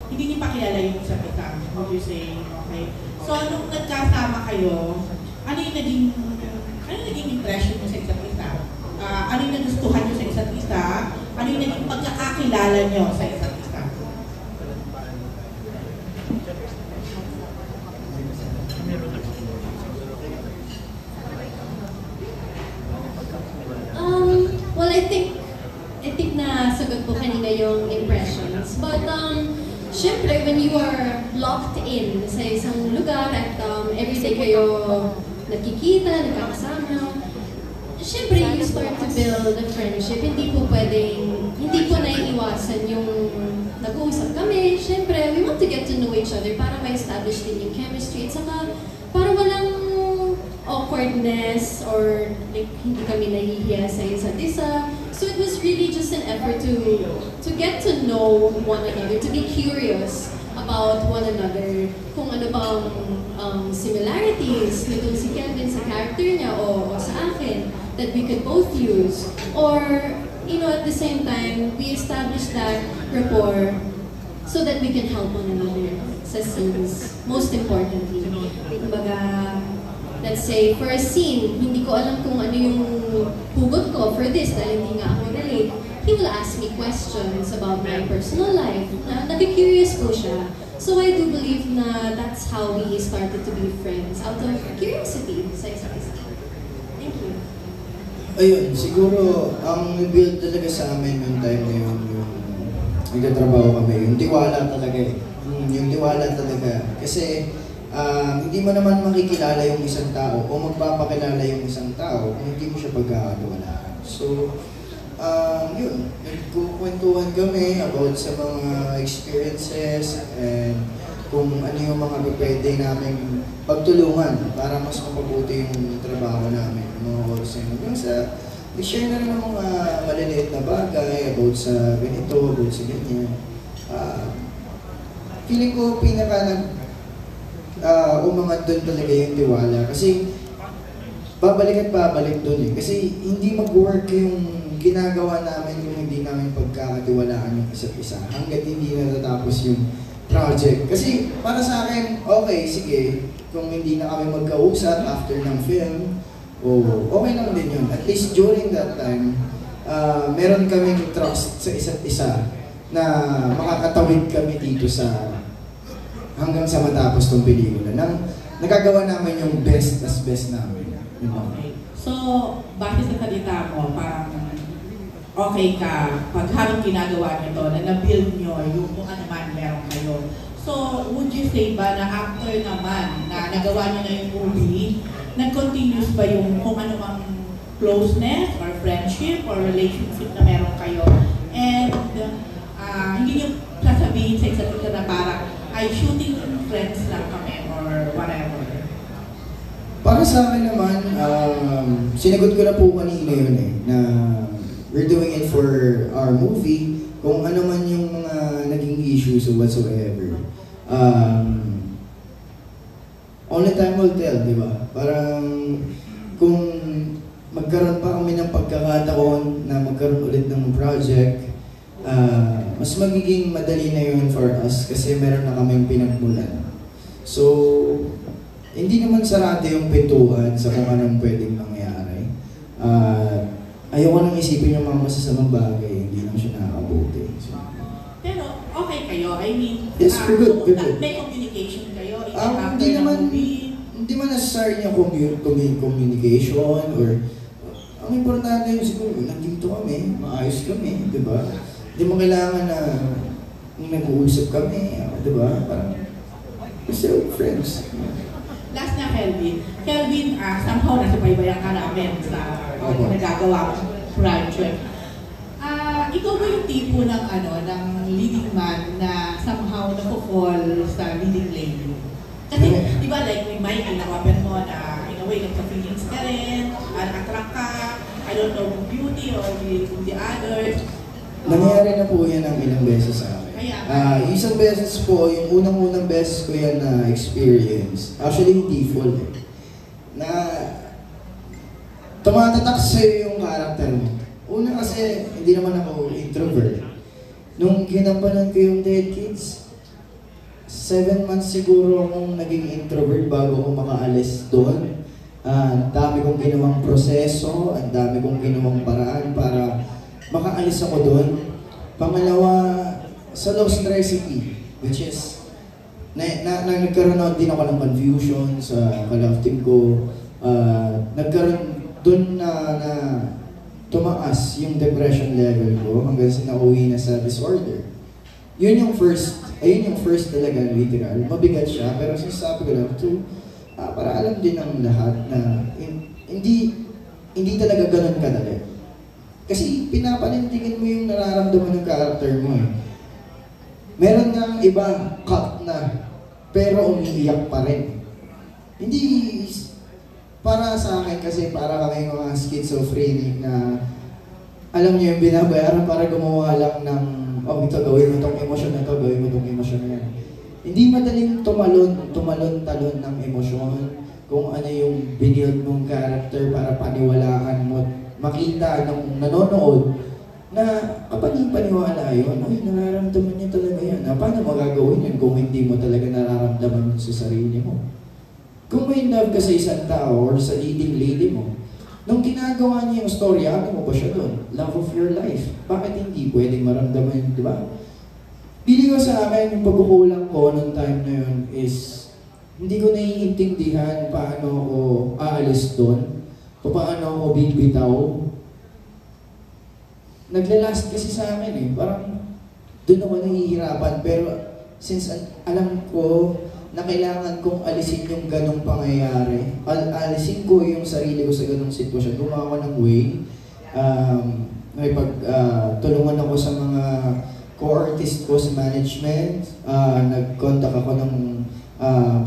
hindi niyo pa kilala yung isa't isa. Would you say, okay? So, nung nagkasama kayo, ano yung naging impression niyo sa isa't isa? Ano yung nagustuhan niyo sa isa't isa? Ano yung naging pagkakakilala niyo sa isa't isa? Well, I think na sagot po kanina yung impressions. But, syempre, when you are locked in sa isang lugar at everyday kayo nakikita, nagkakasama, syempre, you start to build a friendship. Hindi po naiiwasan yung nag-uusap kami. Syempre, we want to get to know each other para ma-establish din yung chemistry. At saka, para walang awkwardness or like hindi kami nahihiya sa isa't isa. So it was really just an effort to get to know one another, to be curious about one another. Kung ano bang similarities nitong si Kelvin sa character niya o sa akin that we could both use. Or, you know, at the same time, we established that rapport so that we can help one another sa scenes. Most importantly. Kumbaga, let's say, for a scene, hindi ko alam kung ano yung hugot ko for this dahil hindi nga ako relate. He will ask me questions about my personal life. Nag-curious po siya. So I do believe na that's how we started to be friends, out of curiosity sa isa't isa. Thank you. Ayun, siguro, ang build talaga sa amin yung time na yun, yung nagtatrabaho kami, yung tiwala talaga eh. Yung tiwala talaga. Kasi, hindi mo naman makikilala yung isang tao o magpapakilala yung isang tao kung hindi mo siya pagkakatiwalaan. So, yun, nagkukwentuhan kami about sa mga experiences and kung ano yung mga pwede namin pagtulungan para mas mapabuti yung trabaho namin. Mga oras yun. Hanggang sa, i-share na rin ng mga maliliit na bagay about sa ganito, about sa ganyan. Feeling ko umangat doon talaga yung tiwala. Kasi, babalik at babalik doon eh. Kasi hindi mag-work yung ginagawa namin kung hindi namin pagkakatiwalaan yung isa't isa. Hanggat hindi natatapos yung project. Kasi, para sa akin, okay, sige, kung hindi na kami magkausap after ng film, okay lang din yun. At least during that time, meron kaming trust sa isa't isa na makakatawid kami dito sa hanggang sa matapos tong pelikula. Nagagawa namin yung best as best namin. Okay. So, bakit sa salita mo, parang okay ka pag habang ginagawa nyo to, na na-build nyo yung kung ano man meron kayo. So, would you say ba na after naman na nagawa nyo na yung movie, nag-continuous ba yung kung ano mang closeness or friendship or relationship na meron kayo? And hindi nyo sasabihin sa isa't isa na parang ay shooting friends lang kami or whatever? Para sa akin naman, sinagot ko na po kanina yun eh, na we're doing it for our movie, kung ano man yung mga naging issues or whatsoever. Only time will tell, di ba? Parang kung magkaroon pa kami ng pagkakataon na magkaroon ulit ng project, mas magiging madali na yun for us kasi meron na kaming pinagmulan. So, hindi naman sarado yung pintuan sa kung anong pwedeng mangyari. Ayoko nang isipin yung mga masasamang bagay, hindi lang siya nakakabuti. So, pero okay kayo? I mean, yes, we're good. May communication kayo? Hindi man necessary yung communication or ang importante yung siguro, nandito kami, maayos kami, di ba? Hindi mo kailangan na nag-uusap kami, di ba? Parang, we're still friends. Last na, Kelvin. Kelvin, somehow nasubaybayan ka namin sa nagagawa mong project. Ikaw ba yung tipo ng leading man na somehow nako-fall sa leading lady? Kasi, di ba, like, may Michael na wapen mo na, in a way, nagpa-feelings ka rin, attract ka, I don't know kung beauty or the others. Nangyari na po yan ng ilang beses sa akin. Isang beses po, yung unang-unang beses ko yan na experience. Actually, hindi full eh. Na tumatatak sa'yo yung karakter mo. Una kasi, hindi naman ako introvert. Nung ginampanan ko yung Dead Kids, 7 months siguro akong naging introvert bago ako makaalis doon. Ang dami kong ginawang proseso, ang dami kong ginawang paraan para makaalis ako doon. Pangalawa, sa Lost Recipe, which is, nagkaroon din ako ng confusion sa kalaf team ko. Nagkaroon doon na tumaas yung depression level ko hanggang sa nauwi na sa disorder. Ayun yung first talaga, literal. Mabigat siya, pero sinasabi ko lang para alam din ng lahat na hindi talaga ganun kadali. Kasi pinapanindigan mo yung nararamdaman ng character mo eh. Meron nga iba cut na, pero umiiyak pa rin. Hindi, para sa akin kasi para kami mga schizophrenic na alam niyo yung binabayaran para gumawa lang ng ito, gawin mo itong emosyon na ito, gawin mo itong emosyon na yan. Hindi madaling tumalon-talon ng emosyon kung ano yung binild mong character para paniwalaan mo, makita ng nanonood na paniwala yun. Ay, nararamdaman niya talaga yan. Paano magagawin yun kung hindi mo talaga nararamdaman yun sa sarili mo? Kung may love ka sa isang tao or sa leading lady mo, nung ginagawa niya yung story, ano mo ba siya doon? Love of your life. Bakit hindi pwedeng maramdaman yun, di ba? Pili ko sa akin, yung pagkukulang ko noong time na yun is, hindi ko naiintindihan paano ako aalis doon, paano ako bibitaw. Naglalast kasi sa akin eh, parang doon ako nahihirapan. Pero since alam ko na kailangan kong alisin yung ganong pangyayari, alisin ko yung sarili ko sa ganong sitwasyon, gumawa ko ng way, tulungan ako sa mga co-artist ko sa management, nag-contact ako ng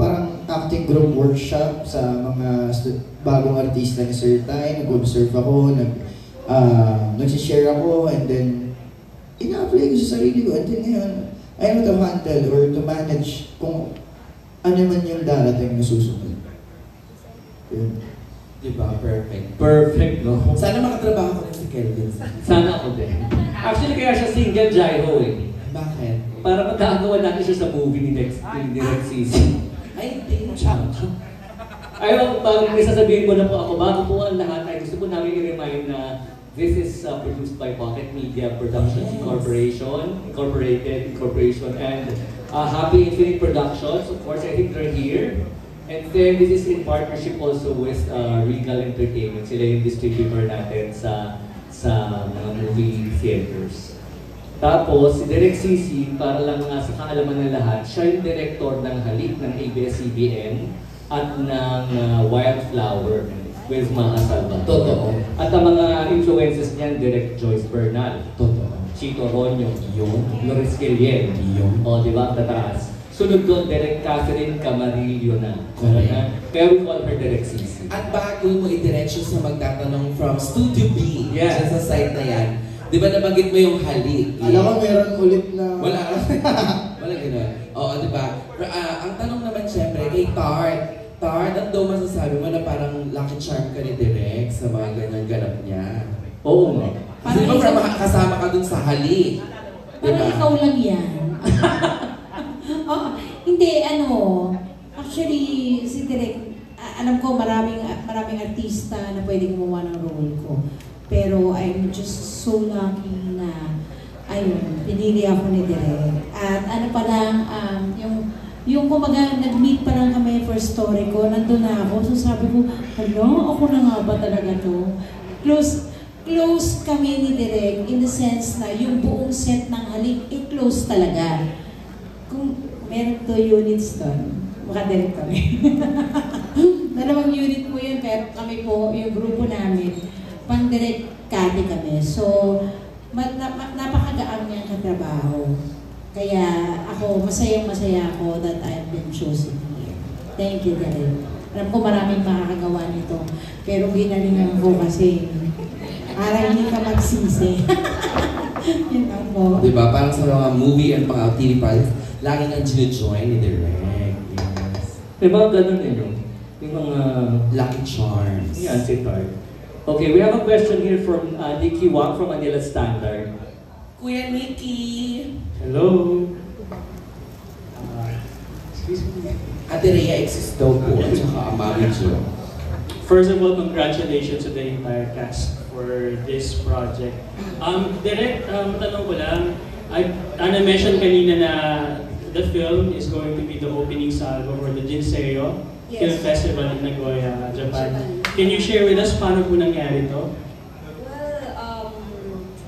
parang acting group workshop sa mga bagong artista ni Sir Tay, nag-observe ako, nag-share ako, and then ina-apply ko sa sarili ko, and then ngayon, I know to handle or to manage kung ano man yung darating na susunod. Yun. Diba? Perfect. Perfect, no? Sana makatrabaho ko rin si Kelvin. Sana ako din. Actually, kaya siya single gyro eh. Bakit? Para magkagawa natin siya sa movie ni Rex Sisi. Ay, hindi. Siya. Ayun, may sasabihin ko na po ako, bago po ang lahat, ay gusto po namin i-remind na this is produced by Pocket Media Productions Incorporation, and Happy Infinite Productions. Of course, I think they're here. And then this is in partnership also with Regal Entertainment. Sila yung distributor natin sa mga movie theaters. Tapos, si Direk Sisi, para lang sa kaalaman ng lahat, siya yung director ng Halik ng ABS-CBN at ng Wildflower with Maha Salva. Totoo. At ang mga influences niyan, Direk Joyce Bernal. Totoo. Chito Ronyo. Yun. Loris Kelien. Yun. O, di ba? Tataas. Sunod doon, Direk Catherine Camarillo na. Correct. Kaya we call her Direk Sisi. At bago mo i-direction sa magtatanong from Studio B, Yes. sa site na yan, di ba nabanggit mo yung halik? Alam ko meron ulit na... Wala. Wala gano'n. Oo, di ba? Ang tanong naman syempre kay Tart. Tart, ano daw masasabi mo na parang lucky charm ka ni Direk sa mga ganyan ganap niya? Oo nga. Kasi di ba kasama ka dun sa halik? Parang ikaw lang yan. Hindi, actually, si Direk, alam ko maraming artista na pwede gumawa ng role ko. Pero I'm just so lucky na, ayun, pinili ako ni Direk. At pa lang, yung kumaga, nag-meet pa lang kami for story ko, nandun na ako. So sabi ko, hello, ako na nga ba talaga to? Close kami ni Direk in the sense na yung buong set ng Halik, close talaga. Kung meron 2 units doon, makadirect kami. 2 unit po yun, pero kami po, yung grupo namin, pang-direct kati kami. So, napakagaan niyang katrabaho. Kaya ako, masayang-masaya ako that I've been chosen here. Thank you, Direk. Alam ko maraming makakagawa nito, pero ginalingan ko kasi para hindi ka magsisi. Yun lang po. Diba? Parang sa mga movie and pang TV projects, lagi nang gino-join ni Direk. Yes. May mga ganun eh, no? Yung mga... Lucky charms. Yan, si Tart. Okay, we have a question here from Nikki Wang from Manila Standard. Kuya Nikki! Hello! Ate Rhea Existo po, at saka ang Mami Jo. First of all, congratulations to the entire cast for this project. Direct, tanong ko lang, mention kanina na the film is going to be the opening salvo for the Jinseo Film Festival in Nagoya, Japan. Can you share with us paano po nangyari to? Well,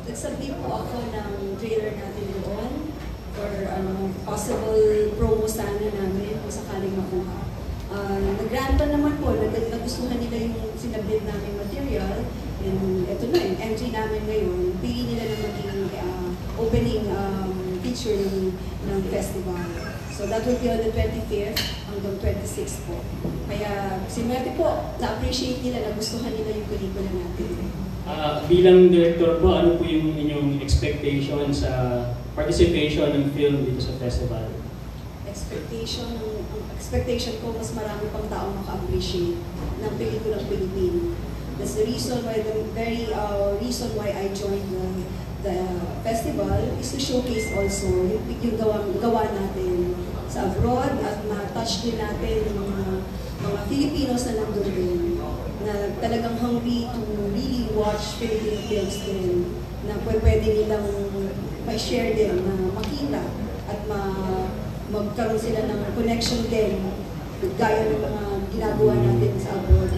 nagsabi po ako ng trailer natin doon for possible promo sana namin kung sakaling makuha. Nag-granta naman po, nagustuhan nila yung sinabit namin material, and ito na yung entry namin ngayon, pili nila na maging opening feature ng festival. So that will be on the 25th hanggang 26th po. Kaya simulati po, na-appreciate nila, nagustuhan nila yung pelikula natin. Bilang director po, ano po yung inyong expectation sa participation ng film dito sa festival? Expectation ko, mas marami pang taong maka-appreciate ng pelikulang Pilipino. That's the reason why, the very reason why I joined the festival is to showcase also yung gawa natin sa abroad at ma-touch din natin yung mga Filipinos na nandun din, na talagang hungry to really watch Filipino films din, na pwede nilang ma-share din, na makita at magkaroon sila ng connection din, gaya ng mga ginagawa natin sa abroad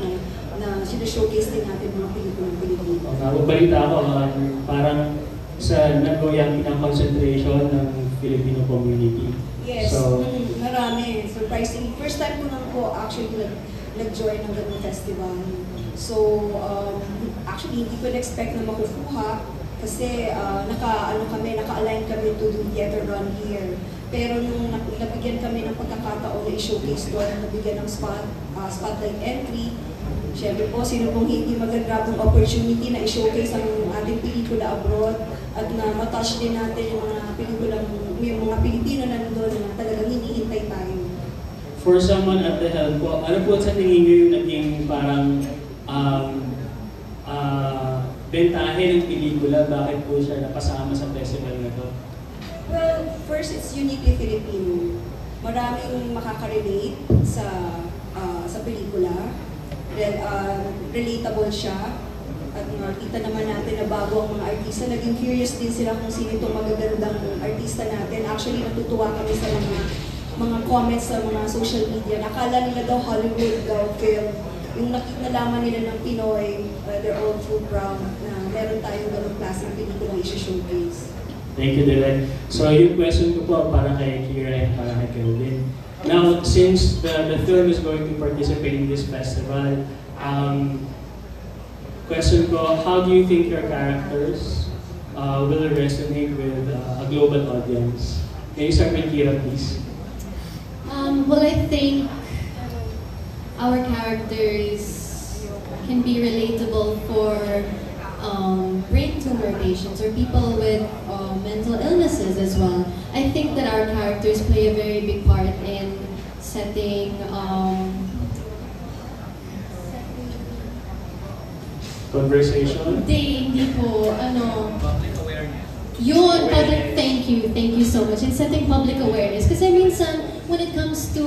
na sinashowcase din natin mga pelikulang Pilipino. Balita ako, parang sa Nagoya pinang-concentration ng Filipino community. Yes, so, marami. Surprising. First time ko lang po actually nag-join ng ganung festival. So, actually hindi ko na-expect na makukuha kasi naka-align kami to do theater run here. Pero nung nabigyan kami ng pagkakataon na i-showcase doon, nabigyan ng spotlight entry, syempre po, sino pong hindi mag-grab ng opportunity na i-showcase ang ating pelikula abroad at na matouch din natin yung mga Pilipino na nandun na talagang hinihintay tayo. For someone at the helm po, ano po sa tingin nyo yung naging parang bentahe ng pelikula? Bakit po siya napasama sa festival na to? Well, first, it's uniquely Filipino. Maraming makaka-relate sa pelikula. Relatable siya. At nakita naman natin na bago ang mga artista, naging curious din sila kung sino itong magagandang artista natin. Actually, natutuwa kami sa mga comments sa mga social media. Nakala nila daw Hollywood daw film. Yung nalaman nila ng Pinoy, they're all so proud na meron tayong ganong klaseng pelikula i-showcase. Thank you, Direk. So yung question ko po para kay Kira and para kay Kelvin. Now, since the film is going to participate in this festival, question ko, how do you think your characters will resonate with a global audience? Can you start with Kira, please? Well, I think our characters can be relatable for brain tumor patients or people with mental illnesses as well. I think that our characters play a very big part in setting Conversation? Hindi po, yun, thank you so much. In setting public awareness. Kasi minsan, when it comes to,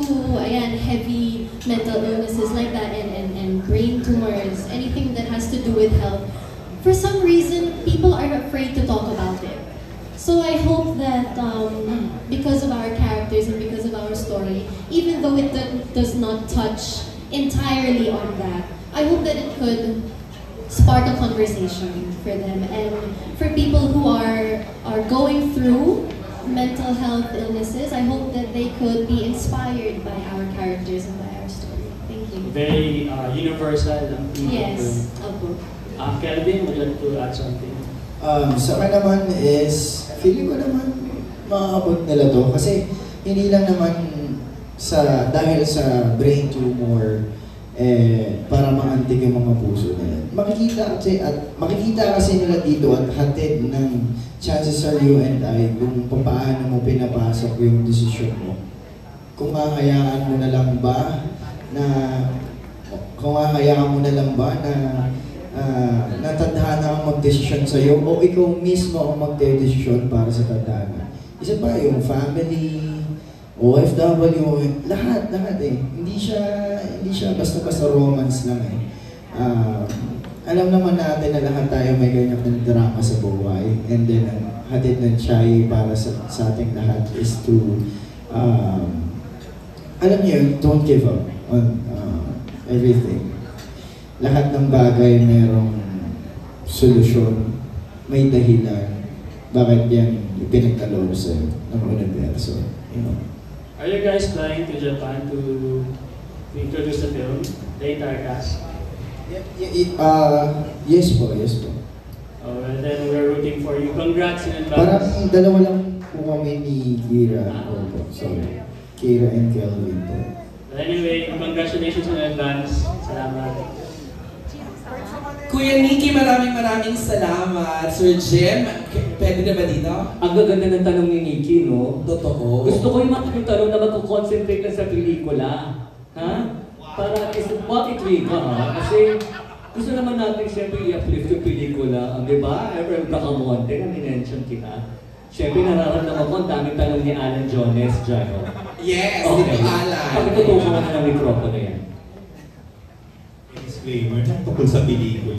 heavy mental illnesses like that and brain tumors, anything that has to do with health, for some reason, people are afraid to talk about it. So I hope that because of our characters and because of our story, even though it does not touch entirely on that, I hope that it could spark a conversation for them and for people who are going through mental health illnesses. I hope that they could be inspired by our characters and by our story. Thank you. Very universal ang theme. Yes, opo. Kelvin, would you like to add something? Sa akin naman is, feeling ko naman makakabot nila to kasi hindi lang naman dahil sa brain tumor para maantig yung mga puso nila. Makikita kasi nila dito at hatid ng chances are you and I kung paano mo pinapasok yung desisyon mo. Kung hahayaan mo na lang ba na natadhana ang magdesisyon sa'yo o ikaw mismo ang magdedesisyon para sa tadhana. Isa pa yung family, OFW, lahat eh. Hindi siya basta-basta romance lang eh. Alam naman natin na lahat tayo may ganyan ng drama sa buhay. And then, ang hatid ng Chai para sa ating lahat is to, alam niyo, don't give up on everything. Lahat ng bagay merong solusyon, may dahilan, bakit yan ipinagkaloob sa'yo ng universo. You know? Are you guys flying to Japan to introduce the film, the entire cast? Yes po. Oh, well, then we're rooting for you. Congrats in advance. Parang dalawa lang po kami ni Kira. So, Kira and Kelvin po. But anyway, congratulations in advance. Salamat. Kuya Nicky, maraming salamat. Sir Jim, pwede na ba dito? Ang gaganda ng tanong ni Nikki, no? Totoo. Gusto ko yung tanong na magko-concentrate lang sa pelikula. Ha? Para is bakit ka, ha? Kasi gusto naman natin siyempre i-uplift yung pelikula. Di ba? Ever kakamonte na minention kita. Siyempre nararamdaman ko ang daming tanong ni Alan Jones dyan. Oh. Yes, Okay. dito Alan. Pakitutukan mo na ng mikropono yan. Disclaimer, tungkol sa pelikula.